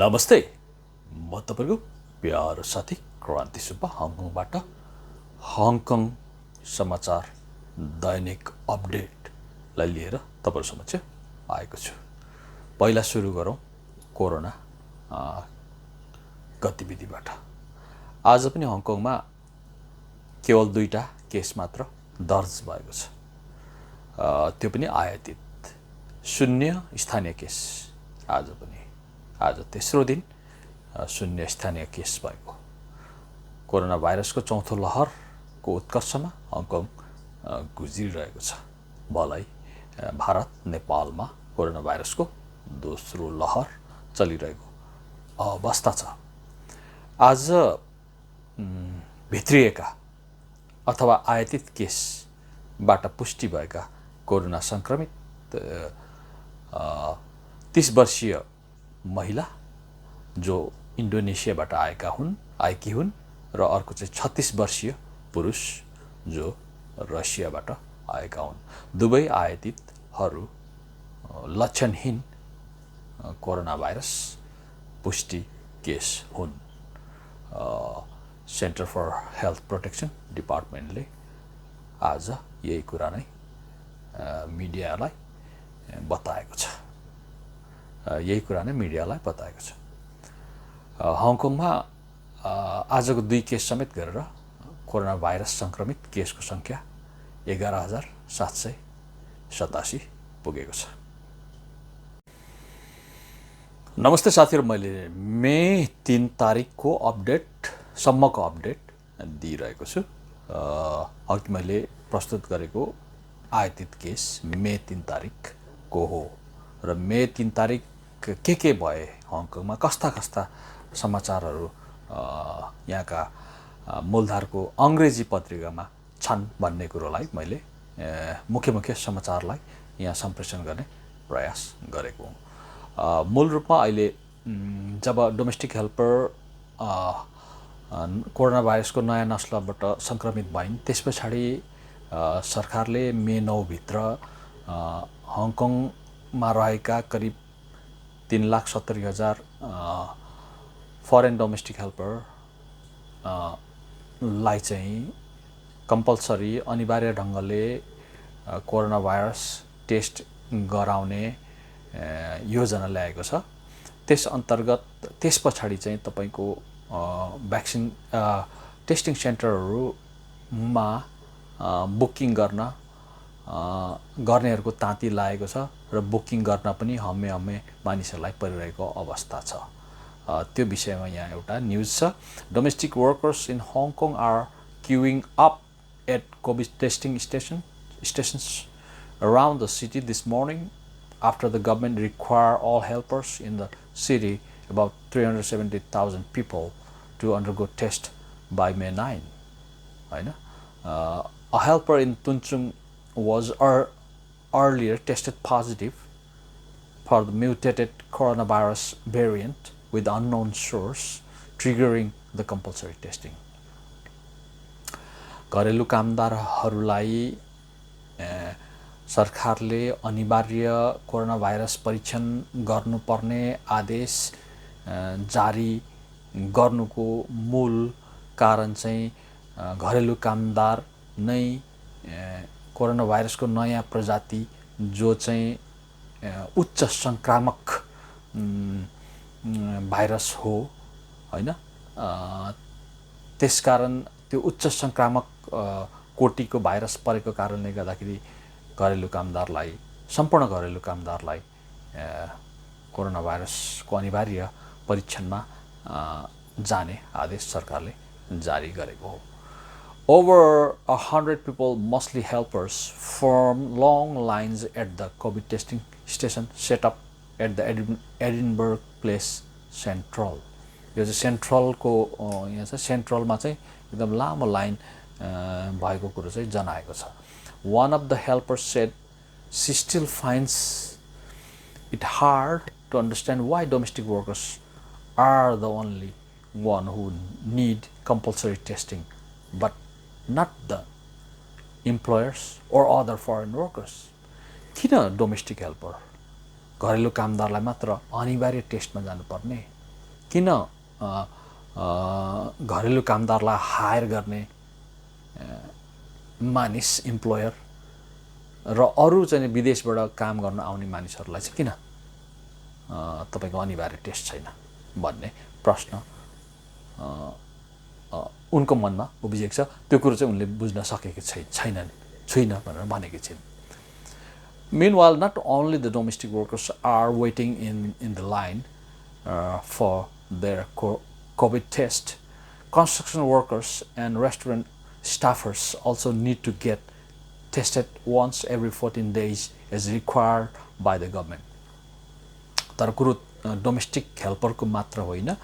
नमस्ते, म तपाईँको प्यारो साथी क्रान्ति सुब्बा हङकङबाट हङकङ समाचार दैनिक अपडेटलाई लिएर तपाईहरु समक्ष आएको छु। पहिला सुरु गरौँ कोरोना गतिविधिबाट। आज पनि हङकङमा केवल 2टा केस मात्र दर्ज भएको छ। त्यो पनि आयातित, 0 स्थानीय केस। आज तेस्रो दिन 0 स्थानीय केस भएको। कोरोना भाइरसको चौथो लहरको उत्कर्षमा हङकङ गुज्रिरहेको छ। भलै भारत नेपालमा कोरोना भाइरसको दोस्रो लहर चलिरहेको अवस्था छ। आज भित्रिएका अथवा आयातित केसबाट पुष्टि भएका कोरोना संक्रमित 30 वर्षीय महिला जो इन्डोनेसियाबाट आएकी हुन् र अर्को चाहिँ 36 वर्षीय पुरुष जो रसियाबाट आएका हुन्। दुवै आयातितहरू लक्षणहीन कोरोना भाइरस पुष्टि केस हुन्। सेन्टर फर हेल्थ प्रोटेक्सन डिपार्टमेन्टले आज यही कुरा नै मिडियालाई बताएको छ। हङकङमा आजको 2 केस समेत गरेर कोरोना भाइरस संक्रमित केसको संख्या 11,787 पुगेको छ। नमस्ते साथीहरु, मैले मे 3 तारिकको सम्मको अपडेट दिइरहेको छु। अघि मैले प्रस्तुत गरेको आयातित केस मे 3 तारिकको हो र मे 3 तारिक के भए हङकङमा, कस्ता समाचारहरू यहाँका मूलधारको अंग्रेजी पत्रिकामा छन् भन्ने कुरोलाई मैले मुख्य समाचारलाई यहाँ सम्प्रेषण गर्ने प्रयास गरेको हुँ। मूल रूपमा अहिले जब डोमेस्टिक हेल्पर कोरोना भाइरसको नयाँ नस्लबाट संक्रमित भइन्, त्यसपछाडि सरकारले मे 9 भित्र हङकङमा रहेका करिब 3,70,000 फरेन डोमेस्टिक हेल्पर लाई चाहिँ कम्पलसरी अनिवार्य ढङ्गले कोरोना भाइरस टेस्ट गराउने योजना ल्याएको छ। त्यस अन्तर्गत त्यसपछाडि चाहिँ तपाईको भ्याक्सिन टेस्टिङ सेन्टरहरुमा बुकिङ गर्नेहरुको ताती लागेको छ र बुकिङ गर्न पनि हम्मे मानिसहरुलाई परिरहेको अवस्था छ। त्यो विषयमा यहाँ एउटा न्यूज छ। Domestic workers in Hong Kong are queuing up at COVID testing stations around the city this morning after the government required all helpers in the city, about 370,000 people, to undergo test by May 9. A helper in Tunchung was earlier tested positive for the mutated coronavirus variant with unknown source, triggering the compulsory testing. घरेलु कामदारहरूलाई सरकारले अनिवार्य corona virus परीक्षण गर्नुपर्ने आदेश जारी गर्नुको मूल कारण चाहिँ घरेलु कामदार नै कोरोना भाइरसको नयाँ प्रजाति जो चाहिँ उच्च संक्रामक भाइरस हो हैन, त्यसकारण त्यो उच्च संक्रामक कोटिको भाइरस परेको कारणले गर्दाखेरि सम्पूर्ण घरेलु कामदारलाई कोरोना भाइरसको अनिवार्य परीक्षणमा जाने आदेश सरकारले जारी गरेको हो। Over 100 people, mostly helpers, form long lines at the COVID testing station set up at the Edinburgh Place Central. यो चाहिँ सेन्ट्रलको यहाँ छ, सेन्ट्रलमा चाहिँ एकदम लामो लाइन भएको कुरो चाहिँ जनाएको छ। One of the helpers said she still finds it hard to understand why domestic workers are the only one who need compulsory testing, but not the employers or other foreign workers. किन domestic helper घरेलु कामदारलाई मात्र अनिवार्य टेस्टमा जानुपर्ने किन घरेलु कामदारलाई higher गर्ने मानिस employer र अरू चाहिँ विदेशबाट काम गर्न आउने मानिसहरूलाई चाहिँ किन तपाईको अनिवार्य टेस्ट छैन भन्ने प्रश्न उनको मनमा उब्जिएको छ। त्यो कुरो चाहिँ उनले बुझ्न सकेको छैन भनेर भनेकी छिन्। Meanwhile, not only the domestic workers are waiting in the line for their COVID test, construction workers and restaurant staffers also need to get tested once every 14 days as required by the government. तर कुरो domestic हेल्परको मात्र होइन,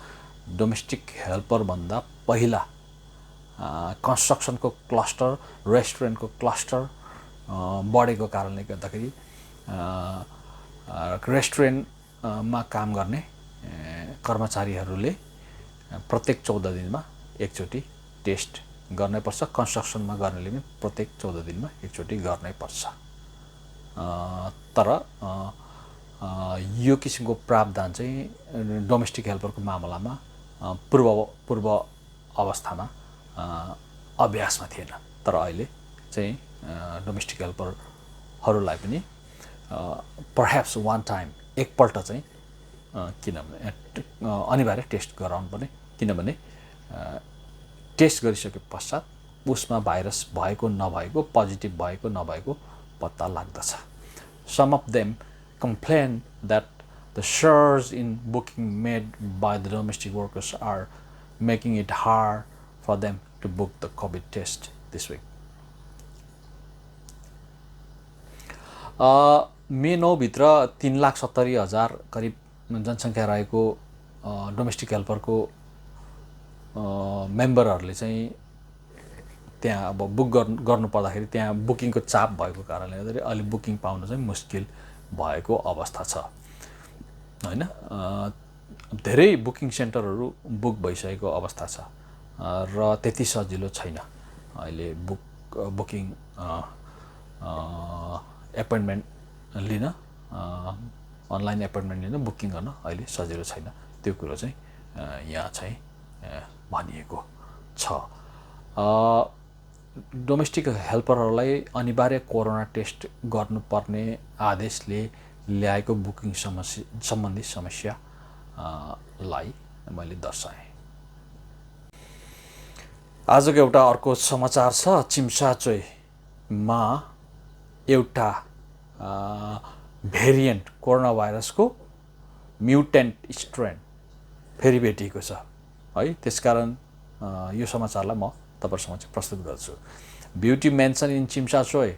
domestic helper भन्दा पहिला कन्स्ट्रक्सनको cluster, रेस्टुरेन्टको cluster बढेको कारणले गर्दाखेरि रेस्टुरेन्टमा काम गर्ने कर्मचारीहरूले प्रत्येक 14 दिनमा एकचोटि टेस्ट गर्नै पर्छ। कन्स्ट्रक्सनमा गर्नेले पनि प्रत्येक 14 दिनमा एकचोटि गर्नै पर्छ। तर यो किसिमको प्रावधान चाहिँ डोमेस्टिक हेल्परको मामलामा पूर्व अवस्थामा अभ्यासमा थिएन। तर अहिले चाहिँ डोमेस्टिक हेल्परहरूलाई पनि पर्ह्याप्स वान टाइम एकपल्ट चाहिँ किनभने अनिवार्य टेस्ट गराउनु पर्ने, किनभने टेस्ट गरिसके पश्चात उसमा भाइरस भएको नभएको, पोजिटिभ भएको नभएको पत्ता लाग्दछ। Some of them complain that the surge in booking made by the domestic workers are making it hard for them to book the COVID test this week. मे 9 भित्र 3,70,000 करिब जनसङ्ख्या रहेको डोमेस्टिक हेल्परको मेम्बरहरूले चाहिँ त्यहाँ अब बुक गर्नु पर्दाखेरि त्यहाँ बुकिङको चाप भएको कारणले गर्दाखेरि अहिले बुकिङ पाउन चाहिँ मुस्किल भएको अवस्था छ हैन। धेरै बुकिङ सेन्टरहरू बुक भइसकेको अवस्था छ र त्यति सजिलो छैन अहिले बुकिङ एपोइन्टमेन्ट लिन, अनलाइन एपोइन्टमेन्ट लिन, बुकिङ गर्न अहिले सजिलो छैन। त्यो कुरो चाहिँ यहाँ चाहिँ भनिएको छ। डोमेस्टिक हेल्परहरूलाई अनिवार्य कोरोना टेस्ट गर्नुपर्ने आदेशले ल्याएको बुकिङ सम्बन्धी समस्यालाई मैले दर्शाएँ। आजको एउटा अर्को समाचार छ। चिम्साचोईमा एउटा भेरिएन्ट कोरोना भाइरसको म्युटेन्ट स्ट्रेन फेरि भेटिएको छ है। त्यसकारण यो समाचारलाई म तपाईहरुसँग चाहिँ प्रस्तुत गर्छु। Beauty mansion in Chimsachoi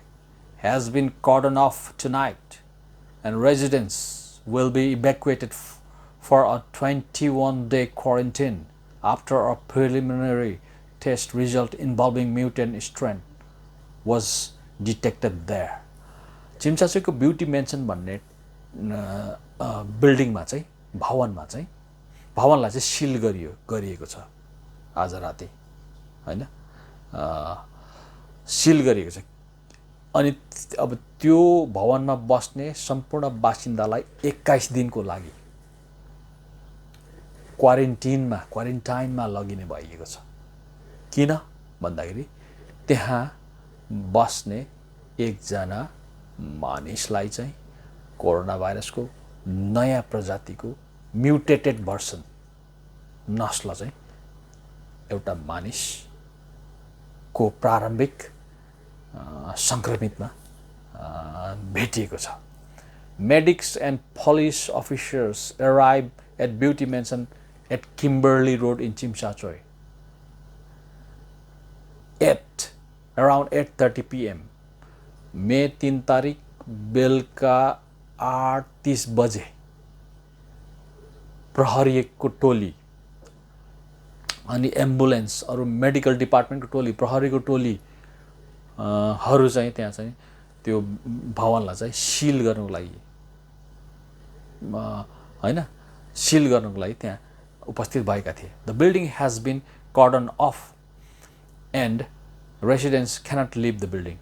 has been cordoned off tonight and residents will be evacuated for a 21-day quarantine after a preliminary test result involving mutant strain was detected there. चिम्साचोईको ब्युटी मेन्सन भन्ने बिल्डिङमा चाहिँ भवनलाई चाहिँ सिल गरिएको छ आज राति हैन, सिल गरिएको छ। अनि अब त्यो भवनमा बस्ने सम्पूर्ण बासिन्दालाई 21 दिनको लागि क्वारेन्टाइनमा लगिने भइएको छ। किन भन्दाखेरि त्यहाँ बस्ने एकजना मानिसलाई चाहिँ कोरोना भाइरसको नयाँ प्रजातिको म्युटेटेड भर्सन नस्ल चाहिँ एउटा मानिसको प्रारम्भिक संक्रमितमा भेटिएको छ। Medics and police officers arrived at Beauty Mansion at Kimberley Road in Chimsachoi at around 8:30 p.m. मे 3 तारिक बेलुका 8:30 बजे प्रहरीको टोली अनि एम्बुलेन्स अरु मेडिकल डिपार्टमेन्टको टोली, प्रहरीको टोली हरू चाहिँ त्यहाँ चाहिँ त्यो भवनलाई चाहिँ सिल गर्नको लागि हैन, सिल गर्नको लागि त्यहाँ उपस्थित भएका थिए। The building has been cordon off and residents cannot leave the building.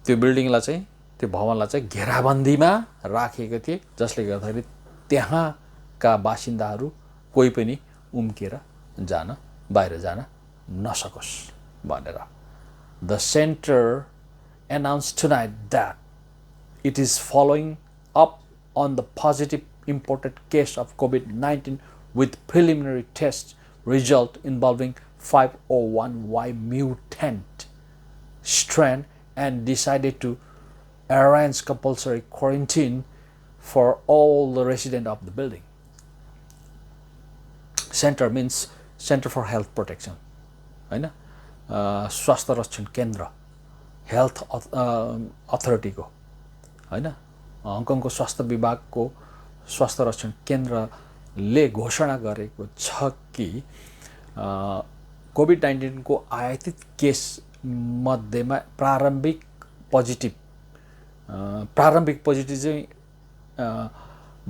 त्यो बिल्डिङलाई चाहिँ, त्यो भवनलाई चाहिँ घेराबन्दीमा राखेको थिए, जसले गर्दाखेरि त्यहाँ का बासिन्दाहरू कोही पनि उम्केर बाहिर जान नसकोस् भनेर The center announced tonight that it is following up on the positive imported case of COVID-19 with preliminary test result involving 501Y mutant strain and decided to arrange compulsory quarantine for all the residents of the building. Center means Center for Health Protection, हैन स्वास्थ्य रक्षण केन्द्र health अथोरिटीको हैन हङकङको स्वास्थ्य विभागको स्वास्थ्य रक्षण केन्द्रले घोषणा गरेको छ कि कोभिड-19 को आयातित केस मध्येमा प्रारम्भिक पोजिटिभ चाहिँ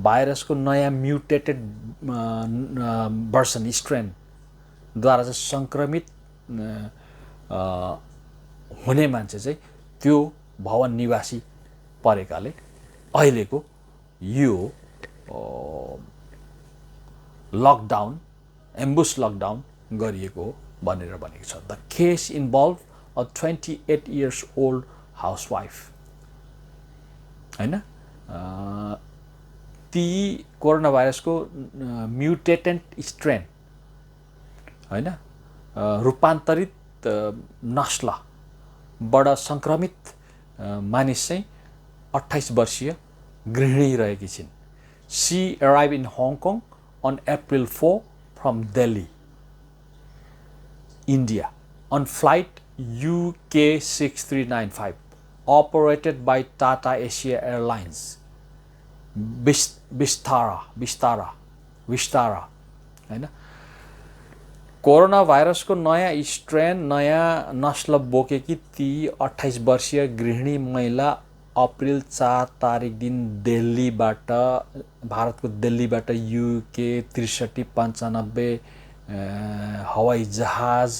भाइरसको नयाँ म्युटेटेड भर्सन स्ट्रेन द्वारा चाहिँ संक्रमित हुने मान्छे चाहिँ त्यो भवन निवासी परेकाले अहिलेको यो लकडाउन एम्बुस लकडाउन गरिएको हो भनेर भनेको छ. The case involve a 28 years old housewife हैन ती कोरोना भाइरसको म्युटेटेड स्ट्रेन हैन रूपान्तरित नस्लबाट संक्रमित मानिस चाहिँ 28 वर्षीय गृहिणी रहेकी छिन्. She arrive in Hong Kong on April 4 from Delhi, India on flight UK6395 operated by Tata Asia Airlines Vistara हैन कोरोना भाइरसको नयाँ स्ट्रेन नयाँ नस्ल बोकेकी ती 28 वर्षीय गृहिणी महिला अप्रिल 4 तारिक दिन दिल्लीबाट भारतको दिल्लीबाट UK 6395 हवाई जहाज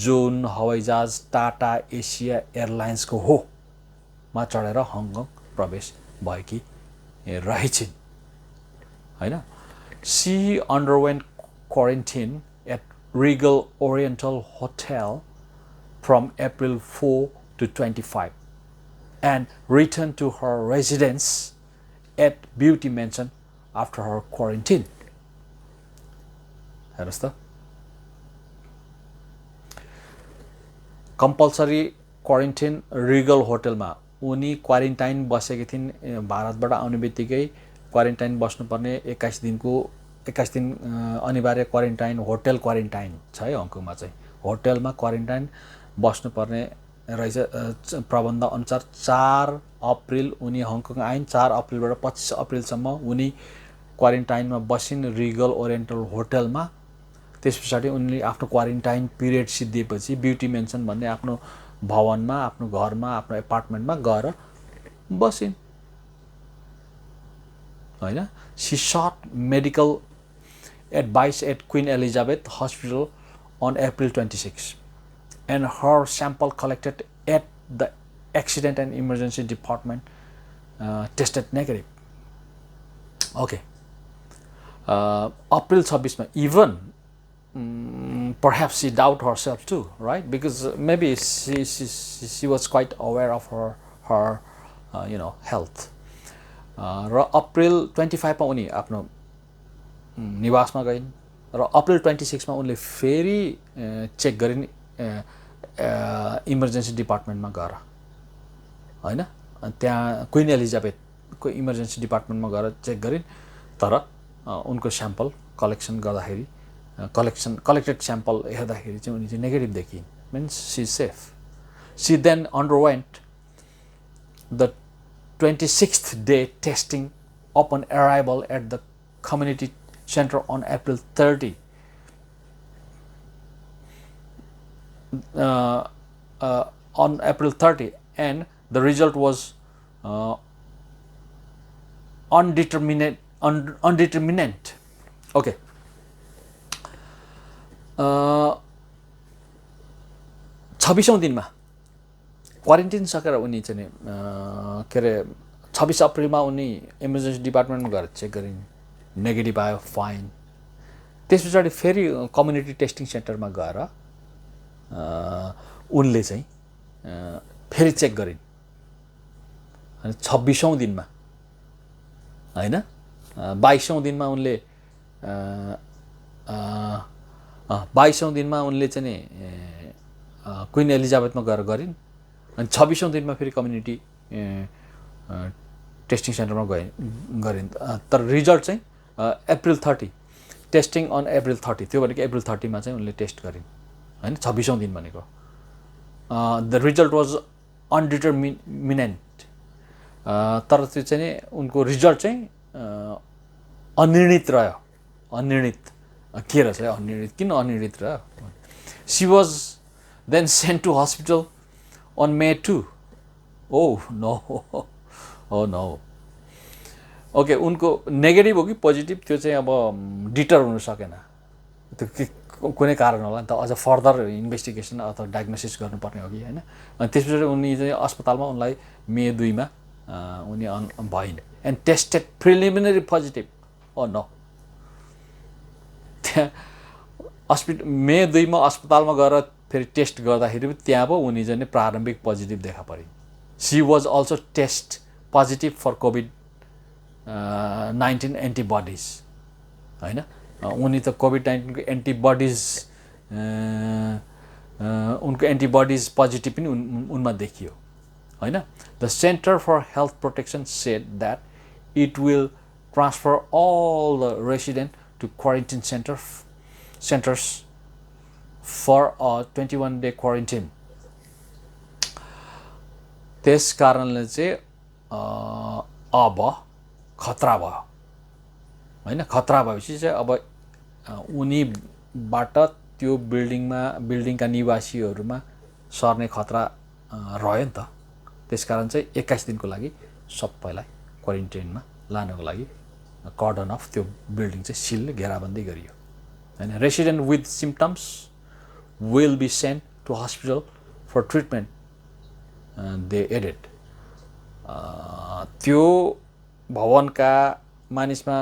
जोन हवाई जहाज टाटा एसिया एयरलाइन्सको हो मा चढेर हङकङ प्रवेश भएकी रहेछिन् हैन. She underwent quarantine at Regal Oriental Hotel from April 4 to 25 and returned to her residence at Beauty Mansion after her quarantine. हेर्नुस् त कम्पल्सरी क्वारेन्टाइन रिगल होटलमा उनी क्वारेन्टाइन बसेकी थिइन्. भारतबाट आउने बित्तिकै क्वारेन्टाइन बस्नुपर्ने 21 दिन अनिवार्य क्वारेन्टाइन होटल क्वारेन्टाइन छ है हङकङमा चाहिँ होटलमा क्वारेन्टाइन बस्नुपर्ने रहेछ प्रबन्ध अनुसार 4 अप्रिल उनी हङकङ आइन्. 4 अप्रिलबाट 25 अप्रिलसम्म उनी क्वारेन्टाइनमा बसिन् रिगल ओरिएन्टल होटलमा. त्यसपछि उनले आफ्नो क्वारेन्टाइन पिरियड सिद्धिएपछि ब्युटी मेन्सन भन्ने आफ्नो भवनमा आफ्नो घरमा आफ्नो एपार्टमेन्टमा गएर बसिन् हैन. She sought medical advice at Queen Elizabeth Hospital on April 26 and her sample collected at the Accident and Emergency Department tested negative. Okay. April 26 even perhaps she doubt herself too, right? Because maybe she was quite aware of her health. र April 25 मा उनी आफ्नो निवासमा गइन् र April 26 मा उनले फेरि check गरिन् इमर्जेन्सी डिपार्टमेन्टमा गएर हैन. त्यहाँ क्वीन एलिजाबेथको इमर्जेन्सी डिपार्टमेन्टमा गएर चेक गरिन् तर उनको स्याम्पल कलेक्सन गर्दाखेरि कलेक्टेड स्याम्पल हेर्दाखेरि चाहिँ उनी चाहिँ नेगेटिभ देखिन्. Means she safe. She then underwent the 26th day testing upon arrival at the community center on April 30. On April 30 and the result was undeterminate. Okay. 26औं दिनमा quarantine सकेर उनी चाहिँ के अरे 26 अप्रिलमा उनी इमर्जेन्सी डिपार्टमेन्टमा गएर चेक गरिन् नेगेटिभ आयो फाइन। त्यस पछाडि फेरि कम्युनिटी टेस्टिङ सेन्टरमा गएर उनले चाहिँ फेरि चेक गरिन् अनि 26औं दिनमा हैन 22औं दिनमा उनले 22औं दिनमा उनले चाहिँ क्वीन एलिजाबेथमा गएर गरिन् अनि 26औं दिनमा फेरि कम्युनिटी टेस्टिङ सेन्टरमा गरिन्। तर रिजल्ट चाहिँ अप्रिल 30 टेस्टिङ अन अप्रिल 30 त्यो भनेको अप्रिल 30 मा चाहिँ उनले टेस्ट गरिन् हैन 26औं दिन भनेको। The result was indeterminate. तर त्यो चाहिँ नि उनको रिजल्ट चाहिँ अनिर्णित रह्यो। अनिर्णित के रहेछ अनिर्णित किन अनिर्णित रह्यो? She was then sent to hospital on May 2। Oh no, oh no. Okay उनको नेगेटिभ हो कि पोजिटिभ त्यो चाहिँ अब डिटर हुन सकेन। त्यो कुनै कारण होला नि त, अझ फर्दर इन्भेस्टिगेसन अथवा डायग्नोसिस गर्नुपर्ने हो कि हैन। अनि त्यस पछाडि उनी चाहिँ अस्पतालमा उनलाई May 2 मा उनी भइन् and tested preliminary positive. Oh no. त्यहाँ May 2 मा अस्पतालमा गएर फेरि टेस्ट गर्दाखेरि त्यहाँ पो उनी चाहिँ प्रारम्भिक पोजिटिभ देखा परिन्। She was also test positive for COVID-19 antibodies हैन। उनी त COVID-19 को एन्टिबडिज उनको एन्टिबडिज पोजिटिभ पनि उनमा देखियो हैन। The centre for health protection said that it will transfer all the resident to quarantine centres for a 21 day quarantine. त्यस कारणले चाहिँ अब खतरा भयो हैन। खतरा भएपछि चाहिँ अब उनीबाट त्यो बिल्डिङका निवासीहरूमा सर्ने खतरा रह्यो नि त। त्यसकारण चाहिँ 21 दिनको लागि सबैलाई क्वारेन्टाइनमा लानको लागि कर्डन अफ त्यो बिल्डिङ चाहिँ सिल घेराबन्दी गरियो हैन। Resident with symptoms will be sent to hospital for treatment, they added। त्यो भवनका मानिसमा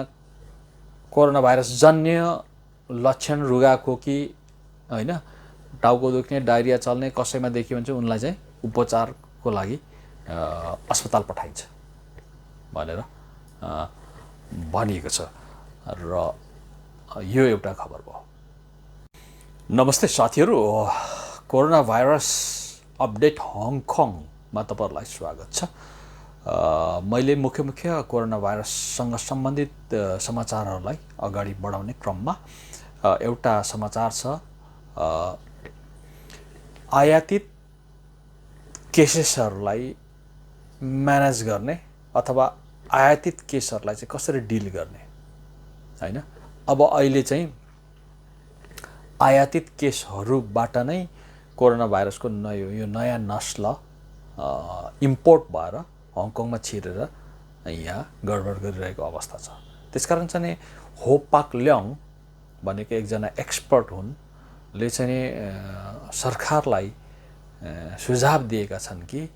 कोरोना भाइरस जन्य लक्षण रुगाखोकी हैन, टाउको दुख्ने, डायरिया चल्ने कसैमा देखियो भने चाहिँ उनलाई चाहिँ उपचारको लागि अस्पताल पठाइन्छ भनेर भनिएको छ र यो एउटा खबर भयो। नमस्ते साथीहरू, कोरोना भाइरस अपडेट हङकङमा तपाईहरुलाई स्वागत छ। मैले मुख्य कोरोना भाइरससँग सम्बन्धित समाचारहरूलाई अगाडि बढाउने क्रममा एउटा समाचार छ। आयातित केसेसहरूलाई म्यानेज गर्ने अथवा आयातित केसहरूलाई चाहिँ कसरी डिल गर्ने हैन। अब अहिले चाहिँ आयातित केसहरूबाट नै कोरोना भाइरसको यो नयाँ नस्ल इम्पोर्ट भएर हङकङमा छिरेर यहाँ गडबड गरिरहेको अवस्था छ। त्यसकारण चाहिँ हो पाक ल्याङ भनेको एकजना एक्सपर्ट हुन्, ले चाहिँ सरकारलाई सुझाव दिएका छन् कि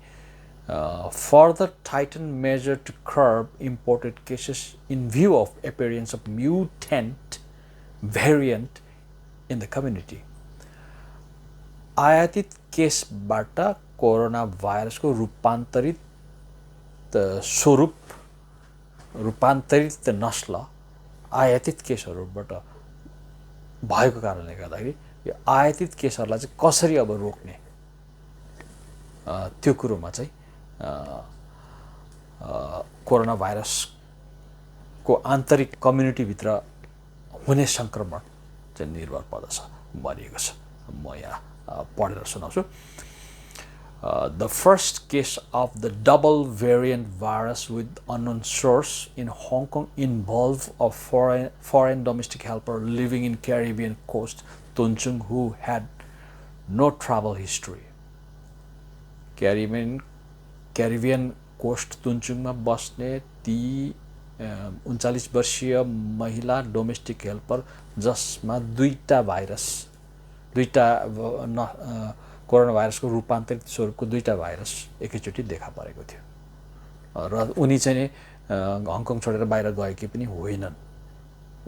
further tighten measure to curb imported cases in view of appearance of mutant variant in the community। आयातित केसबाट कोरोना भाइरसको रूपान्तरित नस्ल आयातित केसहरूबाट भएको कारणले गर्दाखेरि यो आयातित केसहरूलाई चाहिँ कसरी अब रोक्ने त्यो कुरोमा चाहिँ कोरोना भाइरसको आन्तरिक कम्युनिटीभित्र हुने संक्रमण चाहिँ निर्भर पर्दछ भनिएको छ। म यहाँ पढेर सुनाउँछु। The first case of the double variant virus with unknown source in Hong Kong involved a foreign domestic helper living in Caribbean coast Tung Chung who had no travel history। Caribbean coast तुन्चुङमा बस्ने ती 39 वर्षीय महिला domestic helper जसमा दुईटा corona भाइरसको रूपान्तरित स्वरूपको दुईटा भाइरस एकैचोटि देखा परेको थियो र उनी चाहिँ हङकङ छोडेर बाहिर गएकी पनि होइनन्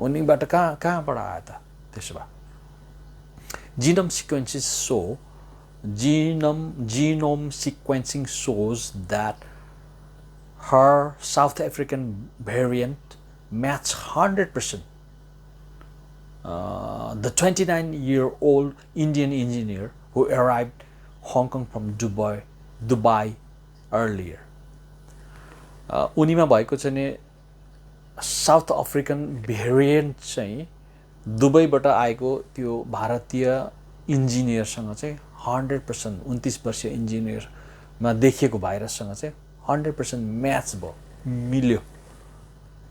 उनीबाट कहाँबाट आयो त त्यसो भए genome sequences show genome sequencing shows that her South African variant matched 100% the 29-year-old Indian engineer who arrived Hong Kong from Dubai earlier. उनीमा भएको चाहिँ नि साउथ अफ्रिकन भेरिएन्ट चाहिँ दुबईबाट आएको त्यो भारतीय इन्जिनियरसँग चाहिँ 100% 29 वर्षीय इन्जिनियरमा देखिएको भाइरससँग चाहिँ 100% म्याच भयो मिल्यो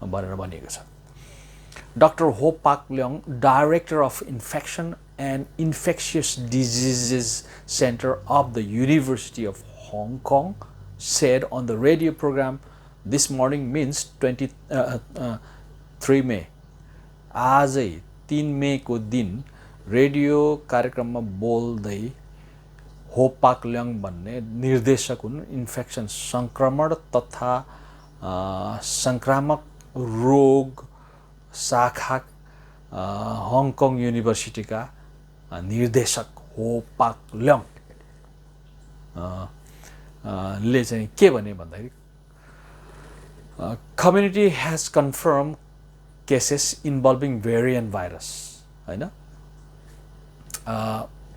भनेर भनिएको छ Dr. Ho Pak Leong, Director of Infection and Infectious Diseases Center of the University of Hong Kong, said on the radio program This Morning means 3 May. आजै 3 मे को दिन रेडियो कार्यक्रममा बोल्दै हो पाक ल्याङ भन्ने निर्देशक हुन् इन्फेक्सन संक्रमण तथा संक्रामक रोग शाखा हङकङ युनिभर्सिटीका निर्देशक हो पाक ल्याङ ले चाहिँ के भने भन्दाखेरि community has confirmed cases involving variant virus हैन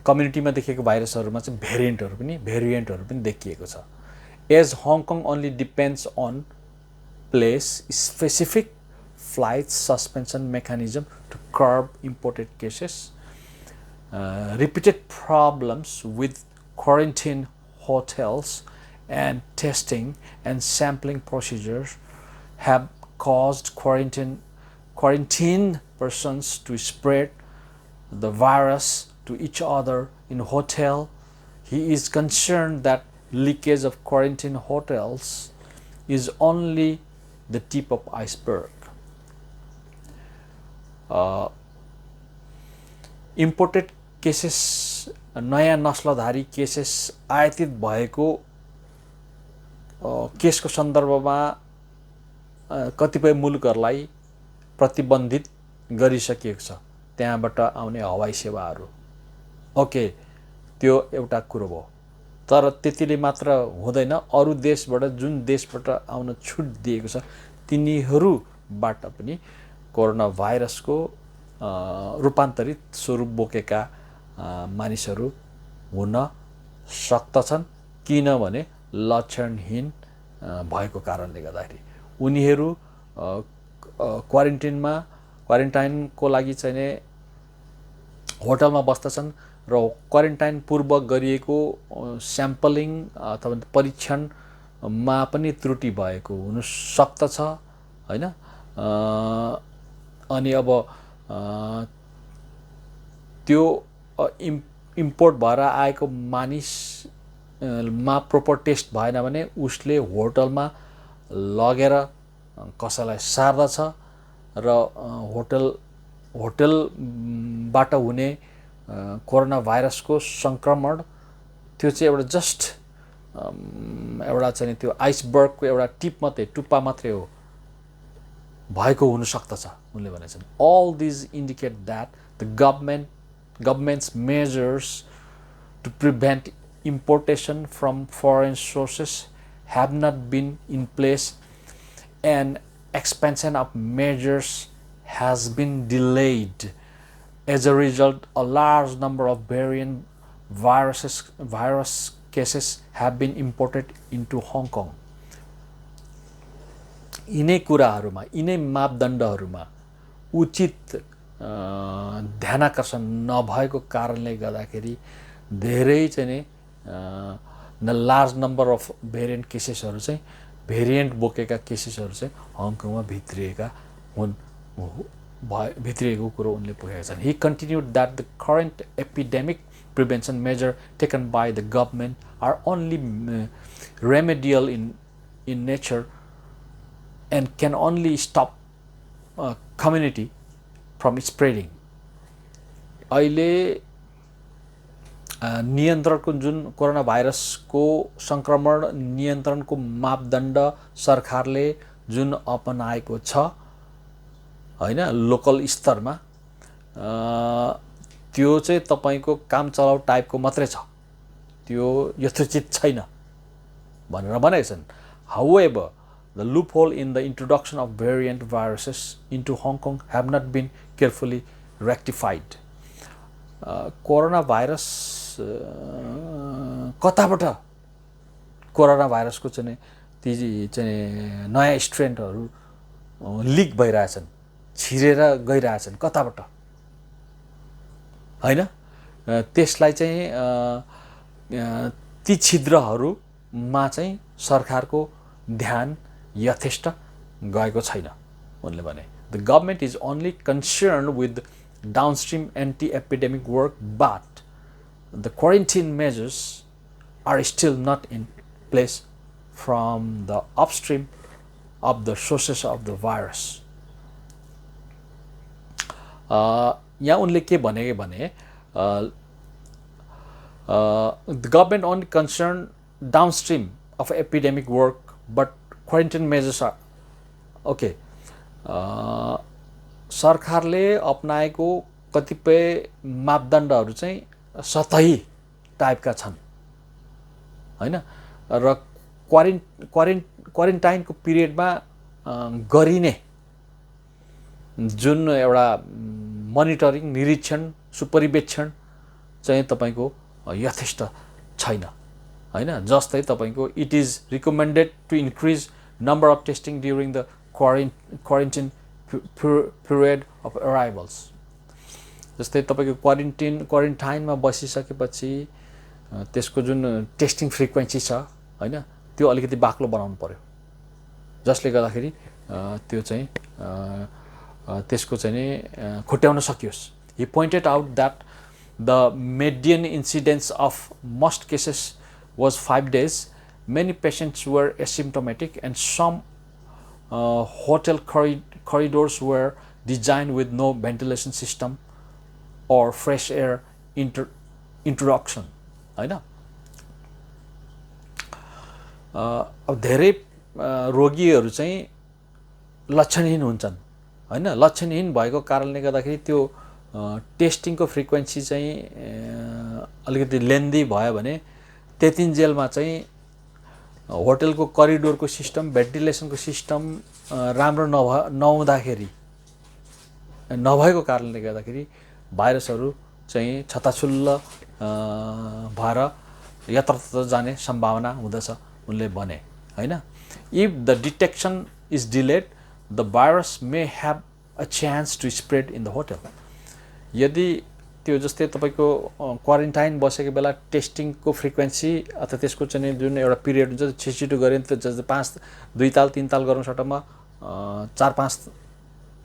कम्युनिटीमा देखिएको भाइरसहरुमा चाहिँ भेरिएन्टहरु पनि देखिएको छ as Hong Kong only depends on place specific flight suspension mechanism to curb imported cases repeated problems with quarantine hotels and testing and sampling procedures have caused quarantine persons to spread the virus to each other in hotel. He is concerned that leakage of quarantine hotels is only the tip of iceberg. Imported cases नयाँ नस्लधारी cases आयातित भएको केसको सन्दर्भमा कतिपय मुलुकहरूलाई प्रतिबन्धित गरिसकिएको छ त्यहाँबाट आउने हवाई सेवाहरू ओके त्यो एउटा कुरो भयो तर त्यतिले मात्र हुँदैन अरु देशबाट जुन देशबाट आउन छुट दिएको छ तिनीहरूबाट पनि कोरोना भाइरसको रूपान्तरित स्वरूप बोकेका मानिसहरू हुन सक्दछन् किनभने लक्षणहीन भएको कारणले गर्दाखेरि उनीहरू क्वारेन्टाइनको लागि चाहिँ होटलमा बस्दछन् र क्वारेन्टाइन पूर्व गरिएको स्याम्पलिङ अथवा परीक्षणमा पनि त्रुटि भएको हुन सक्दछ हैन अनि अब त्यो इम्पोर्ट भएर आएको मानिसमा प्रोपर टेस्ट भएन भने उसले होटलमा लगेर कसैलाई सार्दछ र होटलबाट हुने कोरोना भाइरसको संक्रमण त्यो चाहिँ एउटा जस्ट एउटा चाहिँ त्यो आइसबर्गको एउटा टिप मात्रै टुप्पा मात्रै हो भएको हुन सक्दछ उनले भनेछन् all these indicate that the government's measures to prevent importation from foreign sources have not been in place and expansion of measures has been delayed. As a result, a large number of variant virus cases have been imported into Hong Kong. यिनै कुराहरुमा यिनै मापदण्डहरुमा उचित ध्यानाकर्षण नभएको कारणले गर्दाखेरि धेरै चाहिँ न लार्ज नम्बर अफ भेरिएन्ट केसेसहरु चाहिँ भेरिएन्ट बोकेका केसेसहरु चाहिँ हङकङमा भित्रिएका हुन् भित्रिएको कुरो उनले पोखेका छन् he continued that the current epidemic prevention measure taken by the government are only remedial in nature and can only stop community from spreading. अहिले नियन्त्रणको जुन कोरोना भाइरसको संक्रमण नियन्त्रणको मापदण्ड सरकारले जुन अपनाएको छ हैन लोकल स्तरमा त्यो चाहिँ तपाईको काम चलाउ टाइपको मात्रै छ, त्यो यथोचित छैन भनेर भनेका छन्। However, the loophole in the introduction of variant viruses into Hong Kong have not been carefully rectified. Corona virus कताबाट कोरोना भाइरसको चाहिँ ती चाहिँ नयाँ स्ट्रेनहरू लिक भइरहेछन्, छिरेर गइरहेछन् कताबाट हैन, त्यसलाई चाहिँ ती छिद्रहरूमा चाहिँ सरकारको ध्यान यथेष्ट गएको छैन उनले भने। The government is only concerned with downstream anti-epidemic work, but the quarantine measures are still not in place from the upstream of the sources of the virus. यहाँ उनले के भने भने the government only concerned downstream of epidemic work, but quarantine measures are okay. सरकारले अपनाएको कतिपय मापदण्डहरू चाहिँ सतही टाइपका छन् हैन, र क्वारेन्टाइनको पिरियडमा गरिने जुन एउटा मोनिटरिङ निरीक्षण सुपरिवेक्षण चाहिँ तपाईको यथेष्ट छैन हैन। जस्तै तपाईको it is recommended to increase number of testing during the quarantine period of arrivals. जस्तै तपाईको क्वारेन्टाइनमा बसिसकेपछि त्यसको जुन टेस्टिङ फ्रिक्वेन्सी छ हैन, त्यो अलिकति बाक्लो बनाउनु पर्यो, जसले गर्दाखेरि त्यो चाहिँ त्यसको चाहिँ नि खुट्याउन सकियोस्। He pointed out that the median incidence of most cases was 5 days. Many patients were asymptomatic, and some hotel corridors were designed with no ventilation system or fresh air introduction हैन। अब धेरै रोगीहरू चाहिँ लक्षणहीन हुन्छन् हैन, लक्षणहीन भएको कारणले गर्दाखेरि त्यो टेस्टिङको फ्रिक्वेन्सी चाहिँ अलिकति लेन्दी भयो भने त्यतिन्जेलमा चाहिँ होटलको करिडोरको सिस्टम भेन्टिलेसनको सिस्टम राम्रो नहुँदाखेरि नभएको कारणले गर्दाखेरि भाइरसहरू चाहिँ छताछुल्ल भएर यत्रतत्र जाने सम्भावना हुँदछ उनले भने हैन। If the detection is delayed the virus may have a chance to spread in the hotel. यदि त्यो जस्तै तपाईको क्वारेन्टाइन बसेको बेला टेस्टिङको फ्रिक्वेन्सी अथवा त्यसको चाहिँ जुन एउटा पिरियड हुन्छ छिटो गरे नि त जस्तै 2 ताल 3 ताल गर्नु सट्टामा 4-5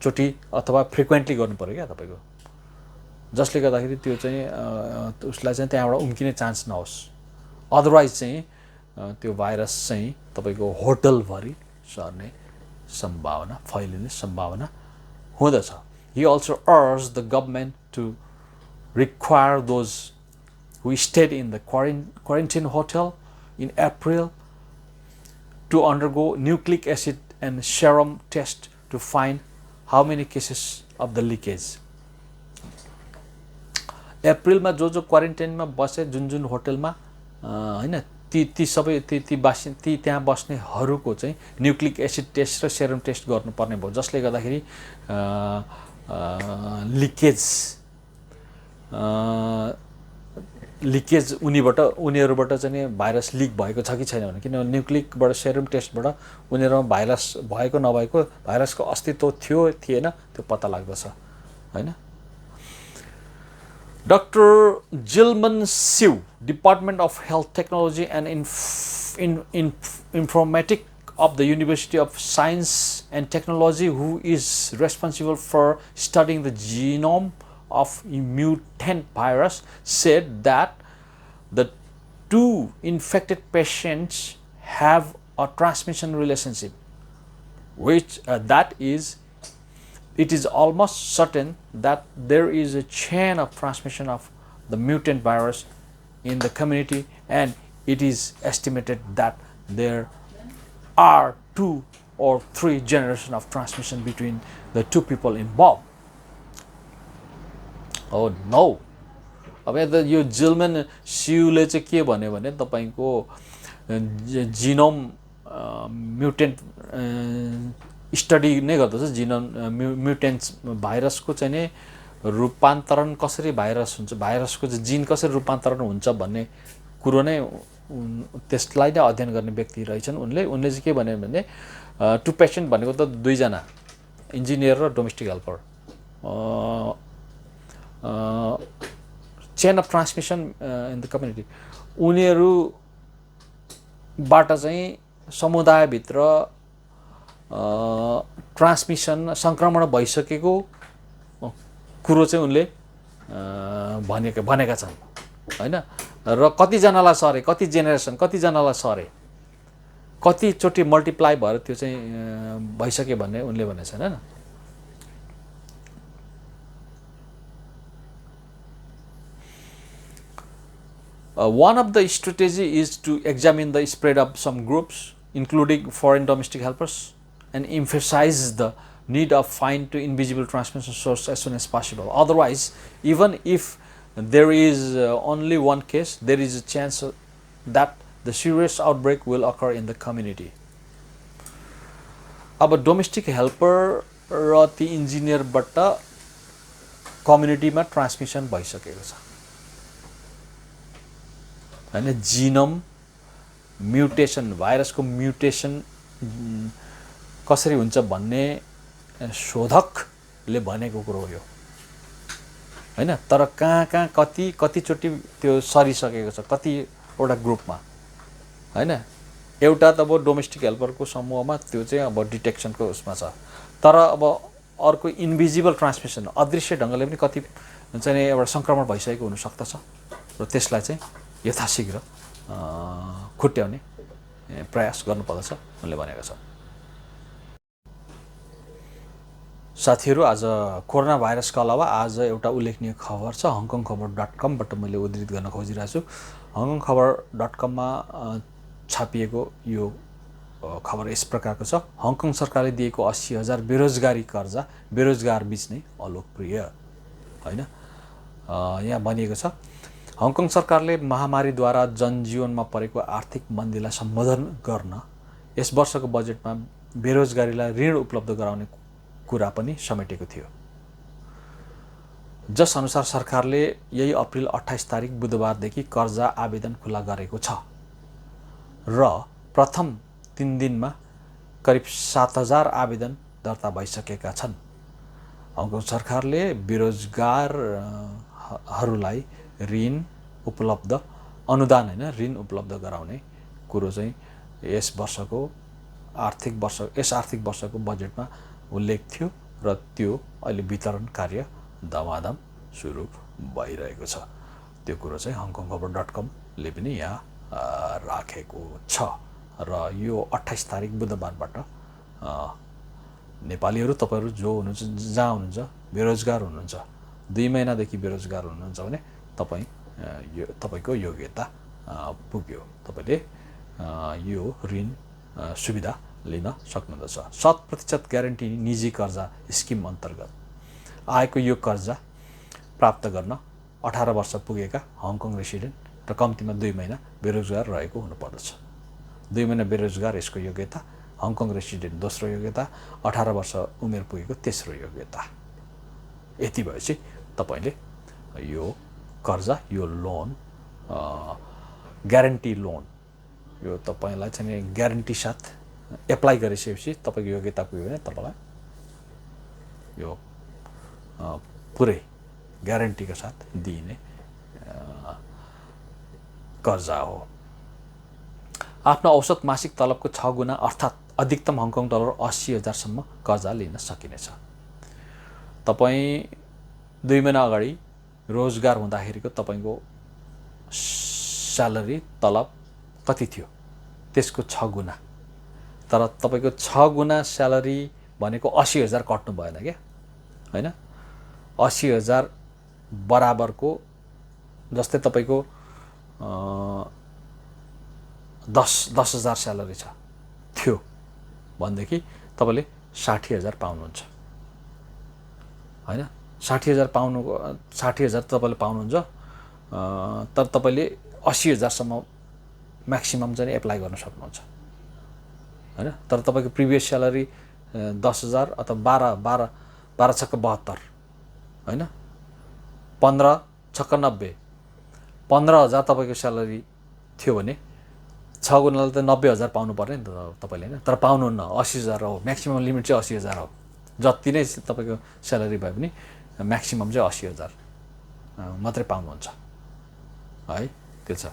चोटि अथवा फ्रिक्वेन्टली गर्नु पर्यो क्या तपाईको, जसले गर्दाखेरि त्यो चाहिँ उसलाई चाहिँ त्यहाँबाट उम्किने चान्स नहोस्। अदरवाइज चाहिँ त्यो भाइरस चाहिँ तपाईको होटलभरि सर्ने सम्भावना फैलिने सम्भावना हुँदछ। He also urged the government to require those who stayed in the quarantine hotel in April to undergo nucleic acid and serum test to find how many cases of the leakage. अप्रिलमा जो क्वारेन्टाइनमा बसे जुन होटलमा हैन ती सबै ती त्यहाँ बस्नेहरूको चाहिँ न्युक्लिक एसिड टेस्ट र सेरम टेस्ट गर्नुपर्ने भयो, जसले गर्दाखेरि लिकेज उनीहरूबाट चाहिँ भाइरस लिक भएको छ कि छैन भने, किनभने न्युक्लिकबाट सेरम टेस्टबाट उनीहरूमा भाइरस भएको नभएको भाइरसको अस्तित्व थियो थिएन त्यो पत्ता लाग्दछ हैन। Dr. Jilman Siu, Department of Health Technology and Informatics of the University of Science and Technology, who is responsible for studying the genome of mutant virus, said that the two infected patients have a transmission relationship, which it is almost certain that there is a chain of transmission of the mutant virus in the community, and it is estimated that there are 2 or 3 generation of transmission between the two people involved. Oh no. अब यता यो जिलमेन स्युले चाहिँ के भन्यो भने तपाईको genome mutant study नै गर्दछ जिनोम म्युटेन्ट्स भाइरसको चाहिँ नि रूपान्तरण कसरी भाइरस हुन्छ भाइरसको चाहिँ जिन कसरी रूपान्तरण हुन्छ भन्ने कुरो नै त्यसलाई नै अध्ययन गर्ने व्यक्ति रहेछन् उनले चाहिँ के भन्यो भने टु पेशेन्ट भनेको त 2 जना इन्जिनियर र domestic helper chain of transmission in the community उनीहरूबाट चाहिँ समुदायभित्र ट्रान्समिसन सङ्क्रमण भइसकेको कुरो चाहिँ उनले भनेका छन् हैन र कतिजनालाई सरे कति जेनेरेसन कतिजनालाई सरे कतिचोटि मल्टिप्लाई भएर त्यो चाहिँ भइसक्यो भन्ने उनले भनेका छन् हैन one of the strategy is to examine the spread of some groups including foreign domestic helpers and emphasize the need of find to invisible transmission source as soon as possible. Otherwise, even if there is only one case, there is a chance that the serious outbreak will occur in the community. अब domestic helper र ती इन्जिनियरबाट कम्युनिटीमा transmission भइसकेको छ हैन genome mutation भाइरसको mutation कसरी हुन्छ भन्ने शोधकले भनेको कुरो हो यो हैन तर कहाँ कतिचोटि त्यो सरिसकेको छ कतिवटा ग्रुपमा हैन एउटा त अब डोमेस्टिक हेल्परको समूहमा त्यो चाहिँ अब डिटेक्सनको उसमा छ तर अब अर्को इन्भिजिबल ट्रान्समिसन अदृश्य ढङ्गले पनि कति चाहिँ एउटा संक्रमण भइसकेको हुन सक्दछ र त्यसलाई चाहिँ यथाशीघ्र खुट्याउने प्रयास गर्नुपर्दछ उनले भनेका छन् साथीहरू आज कोरोना भाइरसका अलावा आज एउटा उल्लेखनीय खबर छ hongkongkhabar.com बाट मैले उद्धृत गर्न खोजिरहेको छु hongkongkhabar.com मा छापिएको यो खबर यस प्रकारको छ हङकङ सरकारले दिएको 80,000 बेरोजगारी कर्जा बेरोजगार बीच नै अलोकप्रिय हैन यहाँ भनिएको छ हङकङ सरकारले महामारीद्वारा जनजीवनमा परेको आर्थिक मन्दीलाई सम्बोधन गर्न यस वर्षको बजेटमा बेरोजगारीलाई ऋण उपलब्ध गराउने कुरा पनि समेटेको थियो जस अनुसार सरकारले यही अप्रिल 28 तारिक बुधबारदेखि कर्जा आवेदन खुला गरेको छ र प्रथम 3 दिनमा करिब 7,000 आवेदन दर्ता भइसकेका छन् हङकङ सरकारले बेरोजगारहरूलाई ऋण उपलब्ध अनुदान हैन ऋण उपलब्ध गराउने कुरो चाहिँ यस आर्थिक वर्षको बजेटमा उल्लेख थियो र त्यो अहिले वितरण कार्य दमादम सुरु भइरहेको छ त्यो कुरो चाहिँ hongkongkhabar.com ले पनि यहाँ राखेको छ र यो 28 तारिक बुधबारबाट नेपालीहरु तपाईहरु जो हुनुहुन्छ जहाँ हुनुहुन्छ बेरोजगार हुनुहुन्छ 2 महिनादेखि बेरोजगार हुनुहुन्छ भने तपाईको योग्यता पुग्यो तपाईले यो ऋण सुविधा लिन सक्नुहुन्छ 100% ग्यारेन्टी निजी कर्जा स्किम अन्तर्गत आएको यो कर्जा प्राप्त गर्न 18 वर्ष पुगेका हङकङ रेसिडेन्ट र कम्तीमा 2 महिना बेरोजगार रहेको हुनुपर्दछ 2 महिना बेरोजगार यसको योग्यता हङकङ रेसिडेन्ट दोस्रो योग्यता 18 वर्ष उमेर पुगेको तेस्रो योग्यता यति भएपछि तपाईले यो कर्जा यो लोन ग्यारेन्टी लोन यो तपाईलाई चाहिँ ग्यारेन्टी साथ एप्लाई गरिसकेपछि तपाईको योग्यता पुग्यो भने तपाईलाई यो पुरै ग्यारेन्टीका साथ दिइने कर्जा हो आफ्नो औसत मासिक तलबको 6 गुना अर्थात अधिकतम हङकङ डलर 80,000 सम्म कर्जा लिन सकिनेछ तपाई 2 महिना अगाडि रोजगार हुँदाखेरिको तपाईको स्यालेरी तलब कति थियो त्यसको 6 गुना तर तपाईको 6 गुना स्यालेरी भनेको 80,000 कट्नु भएन के हैन 80,000 बराबरको जस्तै तपाईको 10,000 स्यालेरी छ थियो भनेदेखि तपाईँले 60,000 पाउनुहुन्छ होइन। 60,000 तपाईँले पाउनुहुन्छ, तर तपाईँले 80,000सम्म म्याक्सिमम चाहिँ एप्लाई गर्न सक्नुहुन्छ होइन। तर तपाईँको प्रिभियस स्यालेरी 10,000 अथवा 12 छक्क 72 होइन, 15 छक्क 90, 15,000 तपाईँको स्यालेरी थियो भने 6 गुणाले त 90,000 पाउनु पर्ने नि त तपाईँले होइन। तर पाउनुहुन्न, 80,000 हो म्याक्सिमम लिमिट चाहिँ 80,000 हो। जति नै तपाईँको स्यालेरी भए पनि म्याक्सिमम चाहिँ 80,000 मात्रै पाउनुहुन्छ है। त्यो छ।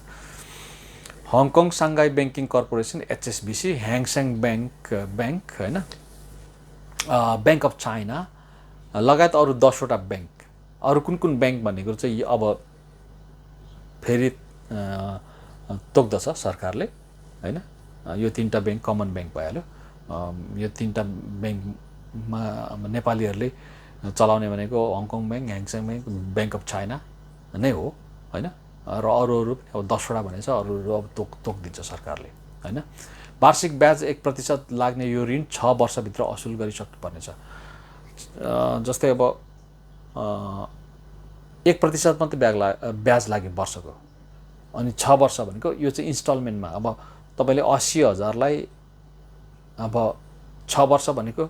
Hong Kong Shanghai banking corporation HSBC, Hang Seng bank होइन, ब्याङ्क अफ चाइना लगायत अरू 10वटा ब्याङ्क। अरू कुन ब्याङ्क भन्ने कुरो चाहिँ अब फेरि तोक्दछ सरकारले होइन। यो 3टा ब्याङ्क कमन ब्याङ्क भइहाल्यो। यो 3टा ब्याङ्कमा नेपालीहरूले चलाउने भनेको Hong Kong bank, Hang Seng bank, bank of China नै हो होइन। र अरू पनि अब 10वटा भनेछ, अरू अब तोकिदिन्छ सरकारले होइन। वार्षिक ब्याज 1% लाग्ने यो ऋण 6 वर्षभित्र असुल गरिसक्नुपर्नेछ। जस्तै अब 1% मात्रै ब्याज लाग्यो वर्षको, अनि 6 वर्ष भनेको यो चाहिँ इन्स्टलमेन्टमा। अब तपाईँले 80,000लाई अब 6 वर्ष भनेको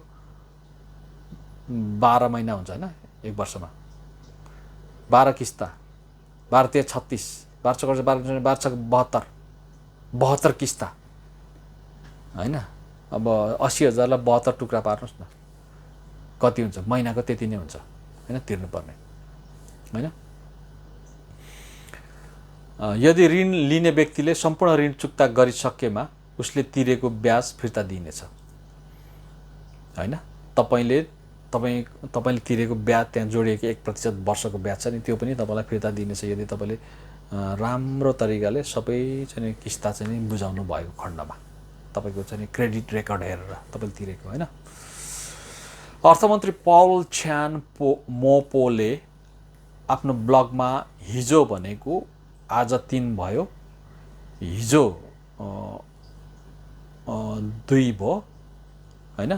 12 महिना हुन्छ होइन, एक वर्षमा 12 किस्ता, 12 तिया 36, 12 चौका 12, 12 छक्क 72, 72 किस्ता होइन। अब 80,000लाई 72 टुक्रा पार्नुहोस् न, कति हुन्छ महिनाको, त्यति नै हुन्छ होइन तिर्नुपर्ने होइन। यदि ऋण लिने व्यक्तिले सम्पूर्ण ऋण चुक्ता गरिसकेमा उसले तिरेको ब्याज फिर्ता दिइनेछ होइन। तपाईँले तिरेको ब्याज त्यहाँ जोडिएको 1% वर्षको ब्याज छ नि, त्यो पनि तपाईँलाई फिर्ता दिइनेछ यदि तपाईँले राम्रो तरिकाले सबै चाहिँ किस्ता चाहिँ बुझाउनु भएको खण्डमा, तपाईँको चाहिँ क्रेडिट रेकर्ड हेरेर तपाईँले तिरेको होइन। अर्थमन्त्री पाउल छ्यान मोपोले आफ्नो ब्लगमा हिजो भनेको आज 3 भयो, हिजो 2 भयो होइन,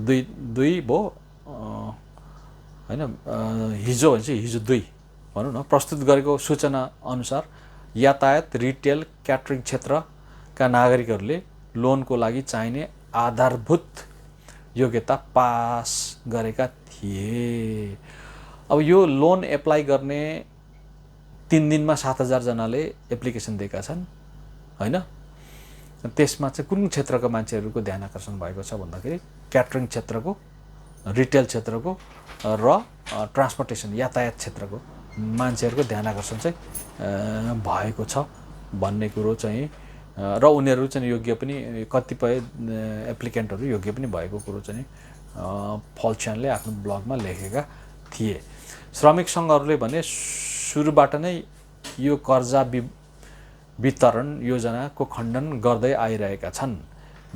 2 भयो होइन, हिजो भने चाहिँ हिजो 2 भनौँ न, प्रस्तुत गरेको सूचना अनुसार यातायात, रिटेल, क्याटरिङ क्षेत्रका नागरिकहरूले लोनको लागि चाहिने आधारभूत योग्यता पास गरेका थिए। अब यो लोन एप्लाई गर्ने 3 दिनमा 7,000 जनाले एप्लिकेसन दिएका छन् होइन। त्यसमा चाहिँ कुन क्षेत्रको मान्छेहरूको ध्यान आकर्षण भएको छ भन्दाखेरि क्याटरिङ क्षेत्रको, रिटेल क्षेत्रको र ट्रान्सपोर्टेसन यातायात क्षेत्रको मान्छेहरूको ध्यान आकर्षण चाहिँ भएको छ भन्ने कुरो चाहिँ, र उनीहरू चाहिँ योग्य पनि, कतिपय एप्लिकेन्टहरू योग्य पनि भएको कुरो चाहिँ फल्च्यानले आफ्नो ब्लगमा लेखेका थिए। श्रमिक सङ्घहरूले भने सुरुबाट नै यो कर्जा वितरण योजनाको खण्डन गर्दै आइरहेका छन्।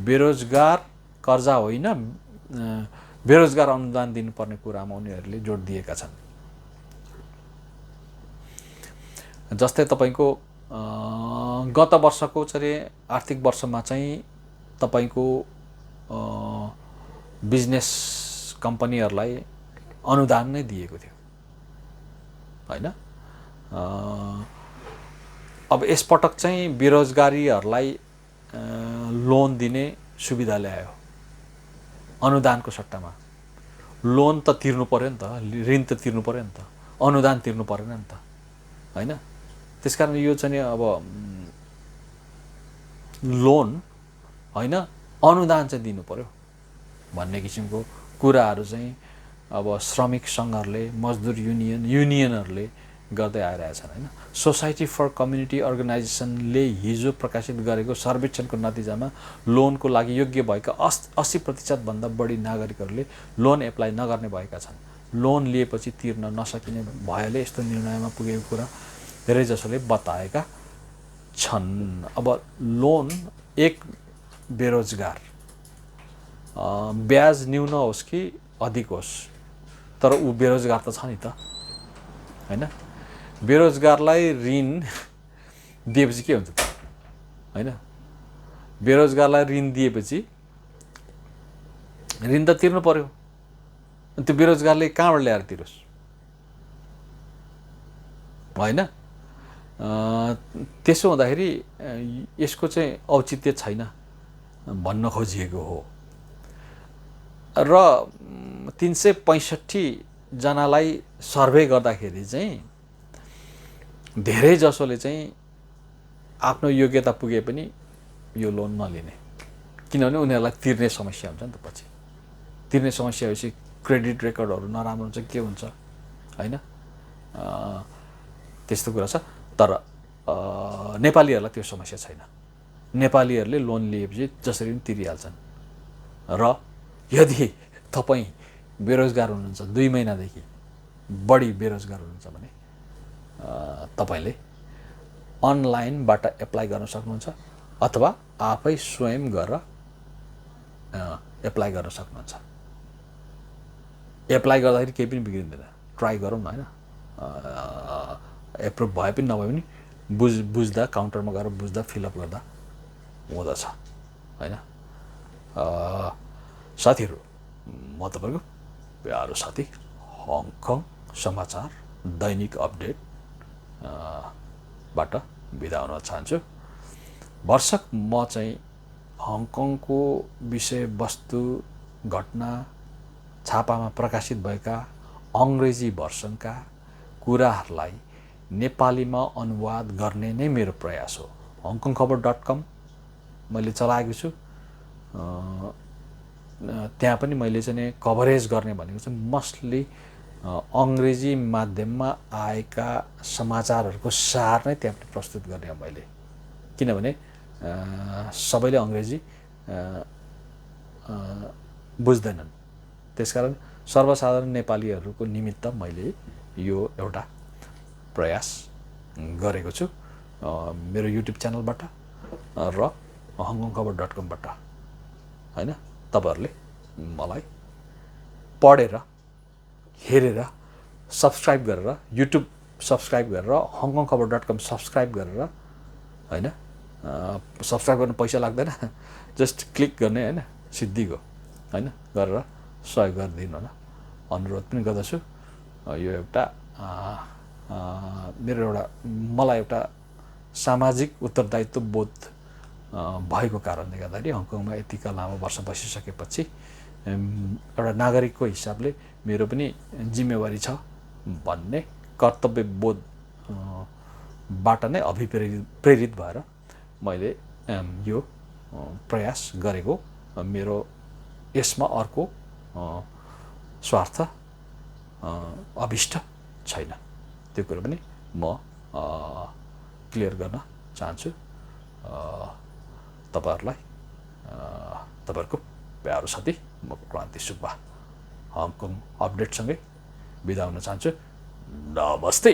बेरोजगार कर्जा होइन, बेरोजगार अनुदान दिनुपर्ने कुरामा उनीहरूले जोड दिएका छन्। जस्तै तपाईँको गत वर्षको चाहिँ आर्थिक वर्षमा चाहिँ तपाईँको बिजनेस कम्पनीहरूलाई अनुदान नै दिएको थियो होइन। अब यसपटक चाहिँ बेरोजगारीहरूलाई लोन दिने सुविधा ल्यायो अनुदानको सट्टामा। लोन त तिर्नु पर्यो नि त, ऋण त तिर्नु पर्यो नि त, अनुदान तिर्नु परेन नि त होइन। त्यसकारण यो चाहिँ अब लोन होइन अनुदान चाहिँ दिनु पर्यो भन्ने किसिमको कुराहरू चाहिँ अब श्रमिक सङ्घहरूले, मजदुर युनियनहरूले गर्दै आइरहेछन् होइन। सोसाइटी फर कम्युनिटी अर्गनाइजेसनले हिजो प्रकाशित गरेको सर्वेक्षणको नतिजामा लोनको लागि योग्य भएका 80% भन्दा बढी नागरिकहरूले लोन एप्लाई नगर्ने भएका छन्। लोन लिएपछि तिर्न नसकिने भएले यस्तो निर्णयमा पुगेको कुरा धेरैजसोले बताएका छन्। अब लोन एक बेरोजगार ब्याज न्यून होस् कि अधिक होस्, तर ऊ बेरोजगार त छ नि त होइन। बेरोजगारलाई ऋण दिएपछि के हुन्छ त होइन। बेरोजगारलाई ऋण दिएपछि ऋण त तिर्नु पर्यो, त्यो बेरोजगारले कहाँबाट ल्याएर तिरोस् होइन? त्यसो हुँदाखेरि यसको चाहिँ औचित्य छैन भन्न खोजिएको हो। र 365 जनालाई सर्भे गर्दाखेरि चाहिँ धेरै जसोले चाहिँ आफ्नो योग्यता पुगे पनि यो लोन नलिने, किनभने उनीहरूलाई तिर्ने समस्या हुन्छ नि त। पछि तिर्ने समस्या भएपछि क्रेडिट रेकर्डहरू नराम्रो हुन्छ, के हुन्छ होइन, त्यस्तो कुरा छ। तर नेपालीहरूलाई त्यो समस्या छैन। नेपालीहरूले लोन लिएपछि जसरी पनि तिरिहाल्छन्। र यदि तपाईँ बेरोजगार हुनुहुन्छ, 2 महिनादेखि बढी बेरोजगार हुनुहुन्छ भने तपाईँले अनलाइनबाट एप्लाई गर्न सक्नुहुन्छ अथवा आफै स्वयं गरेर एप्लाई गर्न सक्नुहुन्छ। एप्लाई गर्दाखेरि केही पनि बिग्रिँदैन, ट्राई गरौँ न होइन। एप्रुभ भए पनि नभए पनि बुझ्दा काउन्टरमा गएर बुझ्दा फिलअप गर्दा हुँदछ होइन। साथीहरू, म तपाईँको प्यारो साथी हङकङ समाचार दैनिक अपडेट बाट बिदा हुन चाहन्छु। भरसक म चाहिँ हङकङको विषयवस्तु, घटना, छापामा प्रकाशित भएका अङ्ग्रेजी भर्सनका कुराहरूलाई नेपालीमा अनुवाद गर्ने नै मेरो प्रयास हो। hongkongkhabar.com मैले चलाएको छु। त्यहाँ पनि मैले चाहिँ कभरेज गर्ने भनेको चाहिँ मस्टली अङ्ग्रेजी माध्यममा आएका समाचारहरूको सार नै त्यहाँ पनि प्रस्तुत गर्ने हो मैले, किनभने सबैले अङ्ग्रेजी बुझ्दैनन्। त्यसकारण सर्वसाधारण नेपालीहरूको निमित्त मैले यो एउटा प्रयास गरेको छु मेरो युट्युब च्यानलबाट र hongkongkhabar.com बाट होइन। तपाईहरूले मलाई पढेर हेरेर सब्सक्राइब गरेर, युट्युब सब्सक्राइब गरेर, hongkongkhabar.com सब्सक्राइब गरेर होइन। सब्सक्राइब गर्न पैसा लाग्दैन, जस्ट क्लिक गर्ने होइन, सिद्धिको होइन, गरेर सहयोग गरिदिनु होला अनुरोध पनि गर्दछु। यो एउटा मेरो एउटा मलाई एउटा सामाजिक उत्तरदायित्व बोध भएको कारणले गर्दाखेरि हङकङमा यतिका लामो वर्ष बसिसकेपछि एउटा नागरिकको हिसाबले मेरो पनि जिम्मेवारी छ भन्ने कर्तव्य बोधबाट नै अभिप्रेरित भएर मैले यो प्रयास गरेको। मेरो यसमा अर्को स्वार्थ अभिष्ट छैन, त्यो कुरो पनि म क्लियर गर्न चाहन्छु तपाईहरुलाई। तपाईहरुको प्यारो साथी म क्रान्ति सुब्बा हङकङ अपडेटसँगै बिदा हुन चाहन्छु। नमस्ते।